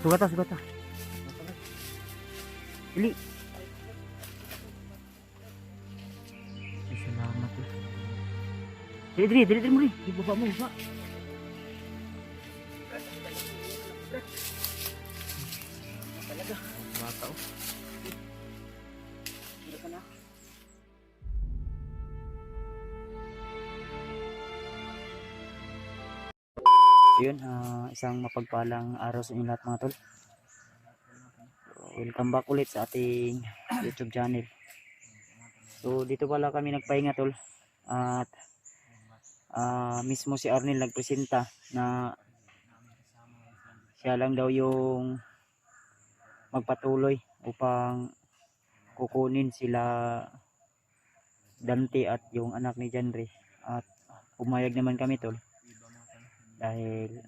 Sugata, sugata. Dili. Ay, salamat eh. Dili mo rin. Ibaba mo, baba. Talaga. Bata oh. Hindi ka na. Yun, isang mapagpalang araw sa inyo lahat mga tol. Welcome back ulit sa ating YouTube channel. So dito pala kami nagpahinga tol. At mismo si Arnel nagpresenta na siya lang daw yung magpatuloy upang kukunin sila Dante at yung anak ni Janre. At pumayag naman kami tol. Dahil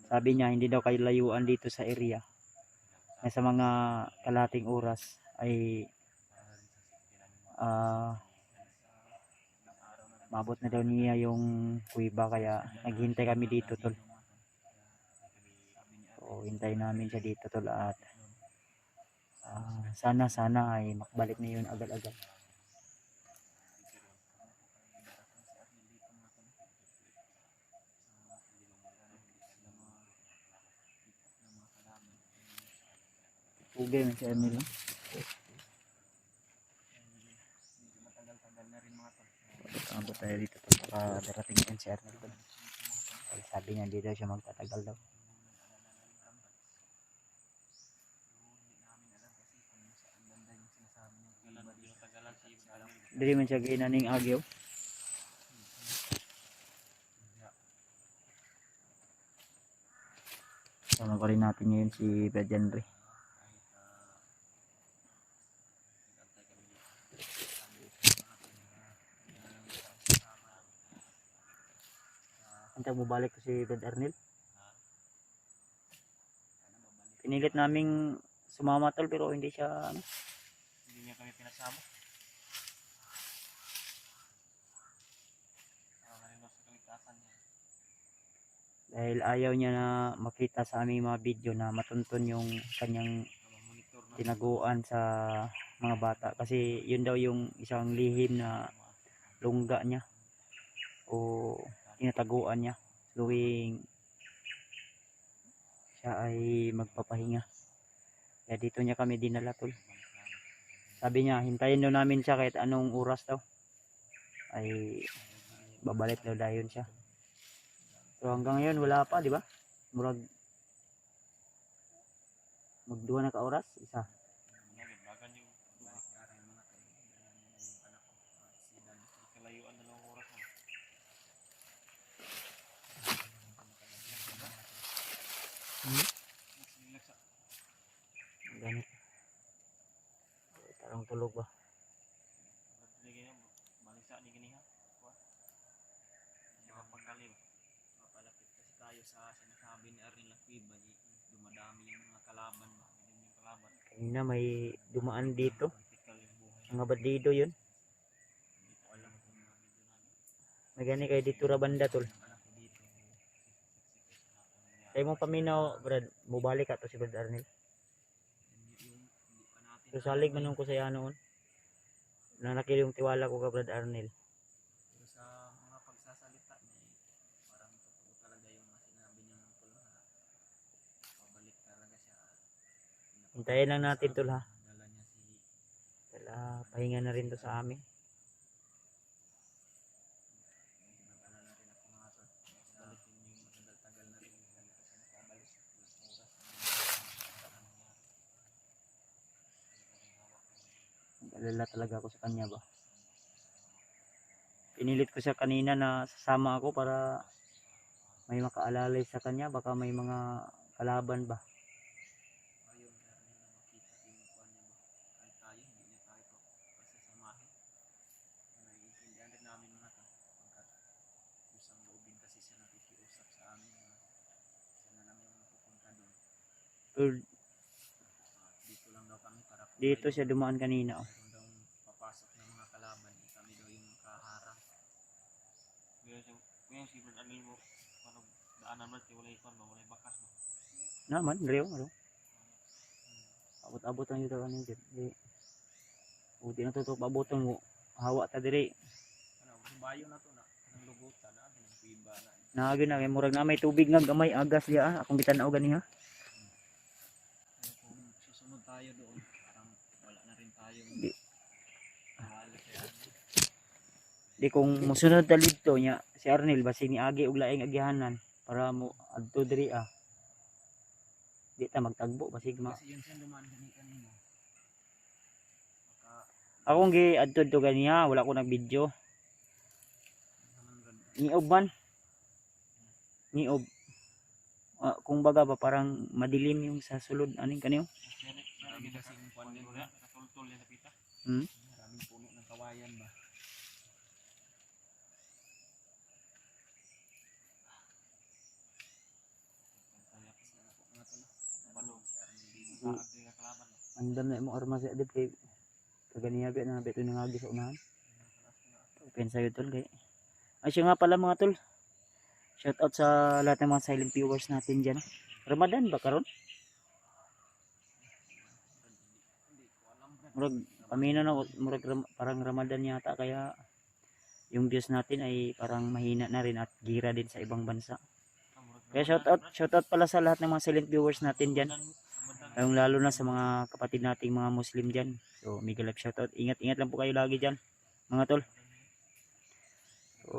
sabi niya hindi daw kayo layuan dito sa area. Na sa mga kalating oras ay maabot na daw niya yung kuiba, kaya naghintay kami dito tol. So hintay namin siya dito tol at sana ay makbalik na yun agad-agad. Ugay na si Arnel. Abot tayo dito tol, baka darating din si Arnel tol. Sabi niya hindi daw siya magtatagal daw. Dili man siya ginaning agyaw. Sama pa rin natin ngayon si Brad Janre. Antay mo balik ko si Brad Arnel. Pinilit naming sumama tol pero hindi siya Hindi niya kami pinasama. Dahil ayaw niya na makita sa aming mga video na matuntun yung kanyang tinaguan sa mga bata, kasi yun daw yung isang lihim na lungga niya o tinataguan niya tuwing siya ay magpapahinga. Kaya dito niya kami dinala tol. Sabi niya hintayin daw namin siya kahit anong oras daw ay babalik daw dayon siya. So hanggang ngayon wala pa, di ba? Murag magduha na ka oras, isa. Ganit. Tarong tulog ba? Balisa ni giniha. Mapalapit kasi tayo sa sinasabi ni Arnel Laquiba, dumadami yung mga kalaban ba? Yung kalaban. Kanina may dumaan dito. Mga bandido yun. May gani kayo dito rabanda tol. Kaya mo paminaw Brad, mubalik ka to si Brad Arnel. So salig man ko saya noon. Nanakil yung tiwala ko ka Brad Arnel. Pero sa mga pagsasalita niya, parang totoo talaga yung mga sinabi niya ng tol na pabalik talaga siya. Hintayin lang natin tol ha. Dala niya si Dala, pahinga na rin to sa amin. nag-alala rin ako mga tol. Balik yung matagal-tagal na rin dito siya nakabalik. Nag-alala talaga ako sa kanya ba. Pinilit ko siya kanina na sasama ako para may makaalalay sa kanya, baka may mga kalaban ba. Ayun, kaya nila makita yung kuwan niya ba. Kahit tayo, hindi niya tayo pasasamahin. Naiintindihan rin namin mga to. Pagkat kusang loobin kasi siya nakikiusap sa amin na siya na lang yung pupunta doon. Dito lang daw kami para Dito siya dumaan kanina oh. mayroon daw papasok ng mga kalaban. Kami daw yung makaharang. Kaya si Brad Arnel mo, paano daanan mo, walay bakas mo. naman Rio ano. Abot-abot ang yuta kanin dyan. Buti na to paboton mo. Hawa ta diri. Ano, bayo na to na. Ang lugutan na, ang piba na. Naagi na kay murag na may tubig nga gamay agas diya akong bitan-aw gani ha. Kaya kung susunod tayo doon, parang wala na rin tayo. Di. Wala kaya. Di kung mosunod ta dito nya si Arnel basi ni agi og laing agihanan para mo adto diri ah. Di ta magtagbo basig ma. Kasi yun siya dumaan kanina. Maka, Akong gi adto to ganiya wala ko nag-video. Niob man. Niob. Kung baga ba parang madilim yung sa sulod aning kaniyo. marami kasing kwan din na, nakatultol yan sa pita. Hmm? Maraming puno ng kawayan ba. Andam na mo arma sa adip kay kaganiya bi na beto nangagi sa unahan. Open sa tol kay. Ay siya nga pala mga tol. Shout out sa lahat ng mga silent viewers natin diyan. Ramadan ba karon? Murag pamino na murag parang Ramadan yata kaya yung Diyos natin ay parang mahina na rin at gira din sa ibang bansa. Kaya shout out pala sa lahat ng mga silent viewers natin diyan. Lalong lalo na sa mga kapatid nating mga Muslim diyan. So, mega love shout out. Ingat-ingat lang po kayo lagi diyan, mga tol. So,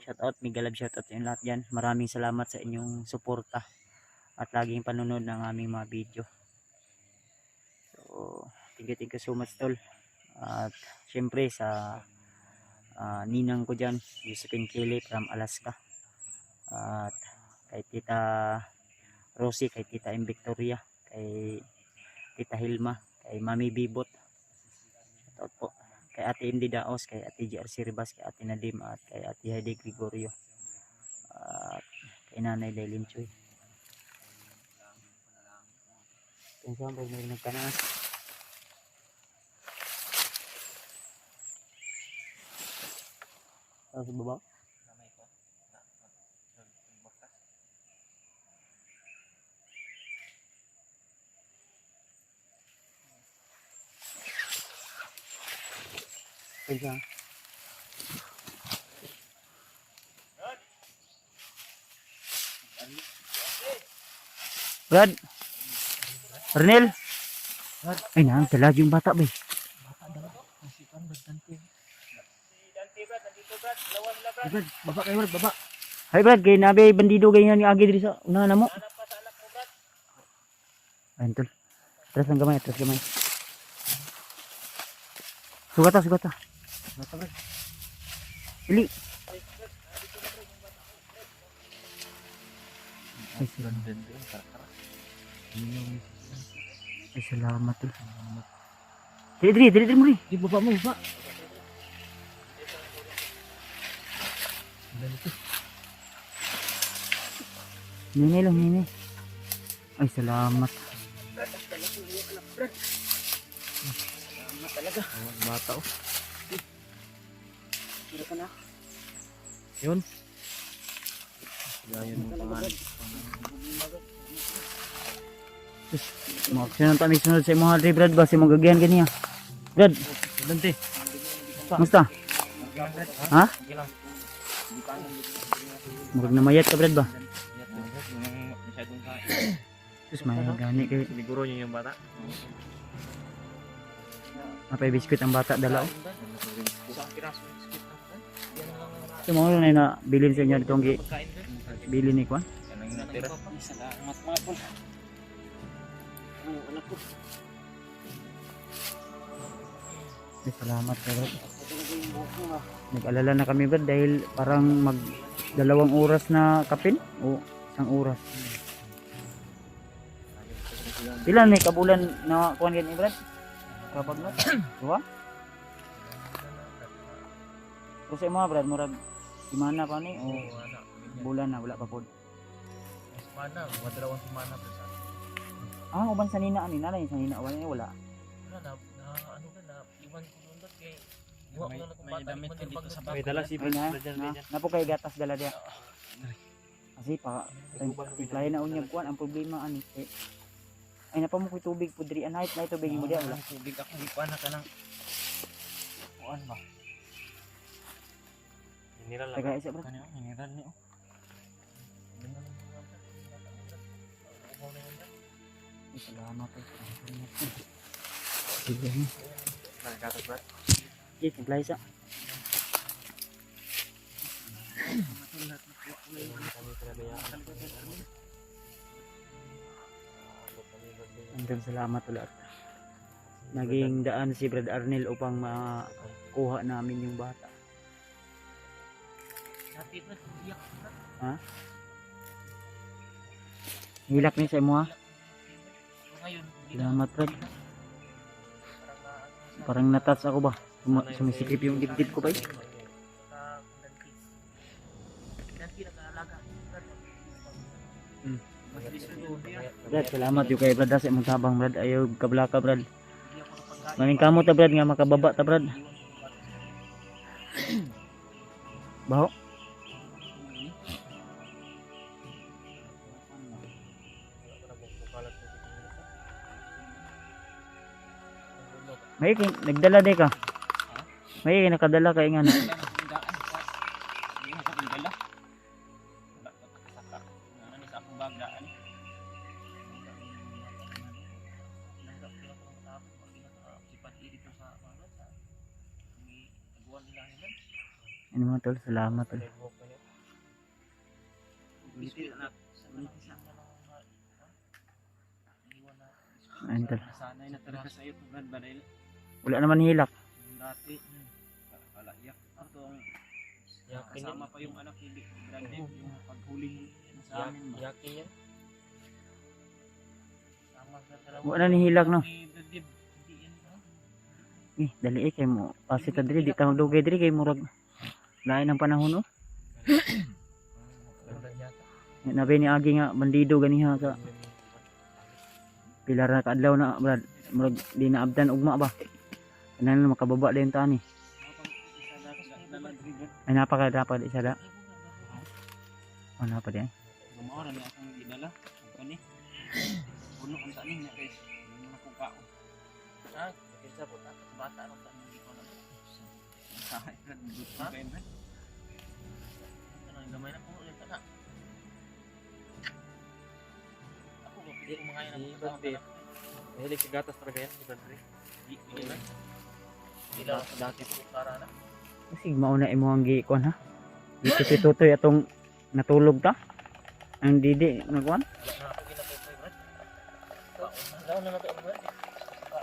shout out, mega love shout out sa inyo lahat diyan. Maraming salamat sa inyong suporta at laging panonood ng aming mga video. So, thank you so much tol. At syempre sa ninang ko diyan, Josephine Kelly from Alaska. At kay Tita Rosie, kay Tita M. Victoria, kay Tita Hilma, kay Mami Bibot. Shoutout po. Kay Ate MD Daos, kay Ate GRC Ribas, kay Ate Nadim, at kay Ate Heidi Gregorio. At kay Nanay Dailin Choy. Kung saan ba may nagkanas? Sa baba? Kaya Brad Arnel ay nang talag yung bata ba Brad baba kayo Brad baba hay Brad kay nabi bandido ganyan ni agi diri sa unahan mo ayun tol atras gamay sugata Brad Ili ay salamat tol diri mo di baba mo baba Nini lang nini ay salamat talaga bata oh kira ka na yun mo pangalan maksyon ang tamis sunod sa mga hari Brad ba si magagyan kaniya Brad dante musta ha murag na mayat ka Brad ba terus may gani kay siguro niyo yung bata apa biskuit ang bata dala oh ito mga na bilin sa inyo itong bilin ni Kwan salamat Brad nag-alala na kami Brad dahil parang mag 2 oras na kapin o 1 oras ilan may kabulan na kuwan ganyan Brad kapag na diba kasi mga Brad murag simana pa ni o bulan na wala pa pod Semana, wadalawang semana pa sa. uban sa nina ani nanay sa nina wala Ano na iwan ko nundot kay iwan ko na kung bata damit ka dito sa bago. May dala si na po kay gatas dala dia Kasi pa tiplay na unyag kuan ang problema ani. Ay napa mo koy tubig pudri night na tubig mo diha wala. Tubig ako di pa na kanang kuan ba. Mineral lang. Taga isa bro. Kanyo mineral ni oh. Salamat po. Sige. Nagkatas ba? Sige, tiplay sa. Hanggang salamat ulit. Naging daan si Brad Arnel upang makuha namin yung bata. Ha? Hilak niya sa imo ha? Salamat Brad. Parang natats ako ba? Sumisikip yung dibdib ko ba eh? Brad, salamat yung kay Brad sa imong tabang Brad. Ayaw kablaka Brad. Maning kamot ta Brad nga makababa ta Brad. Baho. May nagdala day ka. May nakadala kay nga na. Ano mga tol, salamat tol. Ayun tol. Sanay na talaga sa iyo Brad Baril. Wala naman hilak. Dati alayak atong kasama pa yung anak ni Brad Dave, yung paghuling sa amin ba. Yakin yan. Wala ni hilak no. Brad Dave, hindi yan no. Dali kay mo. Pasi ta diri di ta magdugay diri kay murag lain ang panahon no. Nabi ni Agi nga bandido ganiha sa pilar na kaadlaw na Brad. Murag di na abdan ugma ba. Kanan makababa din ta ni. Ay napaka isa da. Oh napa di. Gumawa na akong gidala kani. Puno ang tanin na kay mga pugkaon. Kinsa po ta bata ra ta nang ikaw na. Sahay ka dito pa kay Brad. Kanang gamay na po ulit na. Ako ko pili ko mga yan ang Brad. Mahilig sa gatas talaga yan si Brad. Hindi lang dati po para na. Kasi mauna imo ang giikon ha. Dito si Tutoy atong natulog ta. Ang didi nagwan.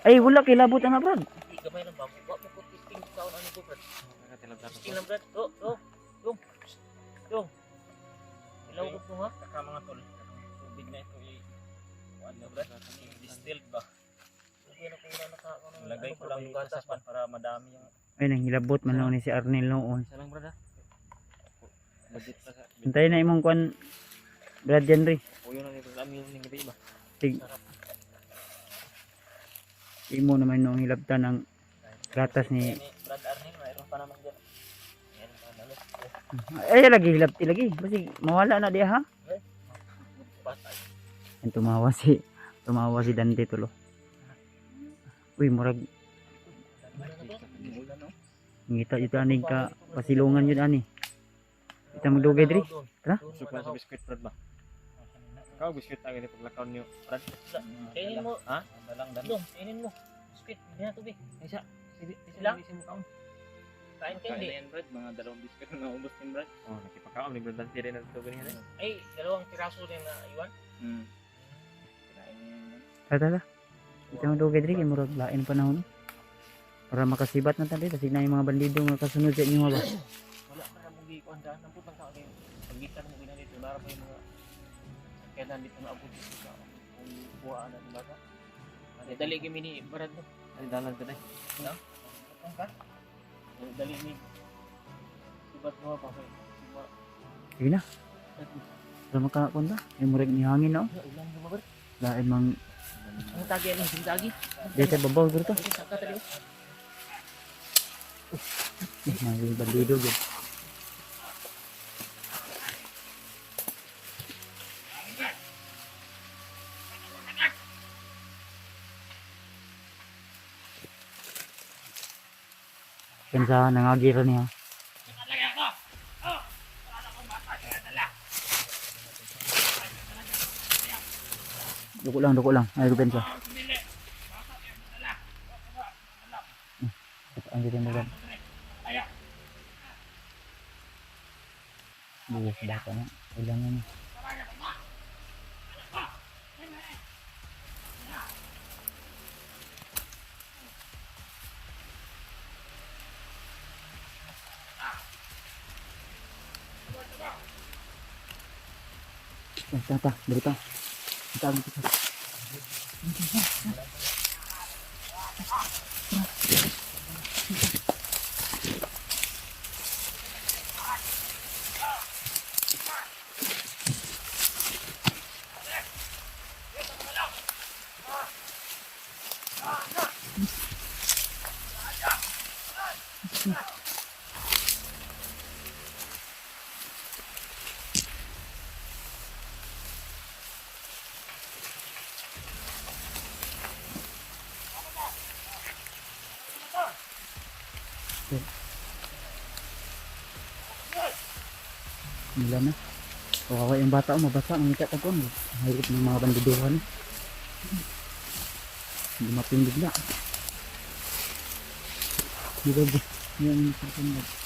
Ay wala kay labot na Brad. Gamay lang bago. Wa mo ko tisting kaon ani ko Brad. Tisting lang Brad. Yo. Ilaw ko ha. Ka mga tol. Tubig na ito ano Brad? Distilled ba? Lagay ko lang yung kasapan para madami yung Ay nang hilabot man ni si Arnel noon. isa lang Brad ha. Hintayin na imong kwan Brad Henry. Puyo na nito kami yung gabi ba? Sig. Imo naman nung hilabtan ng gatas ni Brad Arnel, mayroon pa naman dyan. Yan pa naman. ay lagi hilabti lagi. Basi mawala na diha ha. Patay. Ang tumawa si Dante tulo. Uy murag ngita ito aning ka pasilungan yun ani. Kita magdugay diri. Tara. Suka sa biskuit Brad ba? Kau biskuit ang ini paglakaw niyo Brad. Kainin mo. Ha? Dalang. Kainin mo. Biskuit, hindi na tubig. Isa. Sila. Kain kain di. Brad, mga dalawang biskuit na naubos din Brad. Oh, nakipakaon ni Brad Dante rin ang tubig niya. Ay, dalawang piraso din na iwan. Tara. Kita magdugay diri kay murag lain panahon. Para makasibat na tabi kasi na yung mga bandido nga kasunod sa inyo ba. Wala pa na mong gikuan daan ng putang tao din. Pagitan mo gina dito lara pa yung mga kailan dito na abot dito sa kung buhaan na bata. Dali kami ni Brad mo. Ay dalan ka dai. No? Ang ka? Dali ni sibat mo pa kay. Sige na. Para makapunta. Yung murag ni hangin no. Ulan mo ba? Lain mang Ang tagi ano sing tagi? dito babaw dito. Saka tali. Mga bandido gud. Pensa nangagira niya. Duko lang. Ay, pensa. Ang gitin mo gan. Bukas bata na. Ilang na. Tata, dari pa. Kita. Nila na. Kawawa yung bata o mabasa. Ang ikat ako. Mahirap ng mga bandiduhan. Hindi mapindig na. Hindi ba? Yan yung